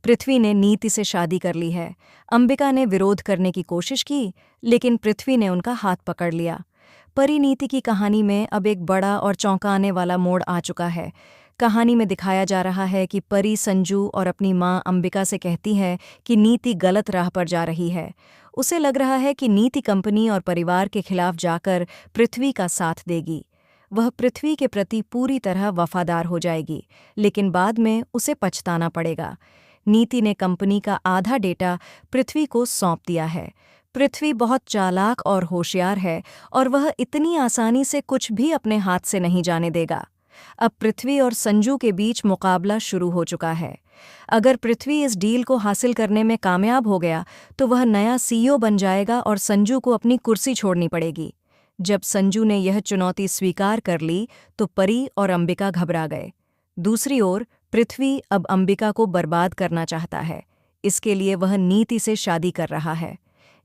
पृथ्वी ने नीति से शादी कर ली है। अंबिका ने विरोध करने की कोशिश की, लेकिन पृथ्वी ने उनका हाथ पकड़ लिया। परिणीति की कहानी में अब एक बड़ा और चौंकाने वाला मोड़ आ चुका है। कहानी में दिखाया जा रहा है कि परी संजू और अपनी मां अंबिका से कहती है कि नीति गलत राह पर जा रही है। उसे लग रहा है कि नीति कंपनी और परिवार के खिलाफ जाकर पृथ्वी का साथ देगी। वह पृथ्वी के प्रति पूरी तरह वफादार हो जाएगी, लेकिन बाद में उसे पछताना पड़ेगा। नीति ने कंपनी का आधा डेटा पृथ्वी को सौंप दिया है। पृथ्वी बहुत चालाक और होशियार है और वह इतनी आसानी से कुछ भी अपने हाथ से नहीं जाने देगा। अब पृथ्वी और संजू के बीच मुकाबला शुरू हो चुका है। अगर पृथ्वी इस डील को हासिल करने में कामयाब हो गया तो वह नया सीईओ बन जाएगा और संजू को अपनी कुर्सी छोड़नी पड़ेगी। जब संजू ने यह चुनौती स्वीकार कर ली तो परी और अंबिका घबरा गए। दूसरी ओर पृथ्वी अब अंबिका को बर्बाद करना चाहता है। इसके लिए वह नीति से शादी कर रहा है।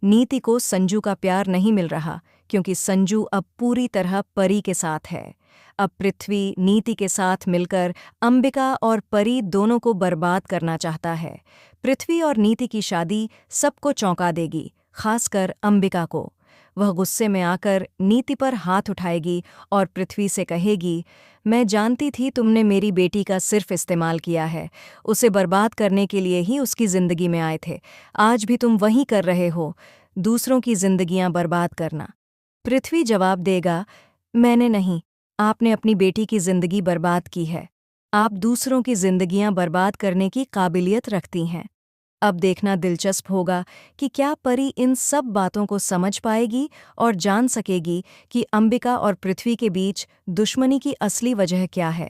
नीति को संजू का प्यार नहीं मिल रहा, क्योंकि संजू अब पूरी तरह परी के साथ है। अब पृथ्वी नीति के साथ मिलकर अंबिका और परी दोनों को बर्बाद करना चाहता है। पृथ्वी और नीति की शादी सबको चौंका देगी, खासकर अंबिका को। वह गुस्से में आकर नीति पर हाथ उठाएगी और पृथ्वी से कहेगी, मैं जानती थी तुमने मेरी बेटी का सिर्फ इस्तेमाल किया है। उसे बर्बाद करने के लिए ही उसकी जिंदगी में आए थे। आज भी तुम वही कर रहे हो, दूसरों की जिंदगियां बर्बाद करना। पृथ्वी जवाब देगा, मैंने नहीं, आपने अपनी बेटी की जिंदगी बर्बाद की है। आप दूसरों की जिंदगियां बर्बाद करने की काबिलियत रखती हैं। अब देखना दिलचस्प होगा कि क्या परी इन सब बातों को समझ पाएगी और जान सकेगी कि अंबिका और पृथ्वी के बीच दुश्मनी की असली वजह क्या है।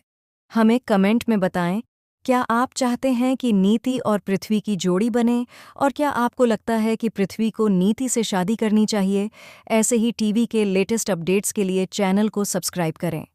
हमें कमेंट में बताएं, क्या आप चाहते हैं कि नीति और पृथ्वी की जोड़ी बने, और क्या आपको लगता है कि पृथ्वी को नीति से शादी करनी चाहिए। ऐसे ही टीवी के लेटेस्ट अपडेट्स के लिए चैनल को सब्सक्राइब करें।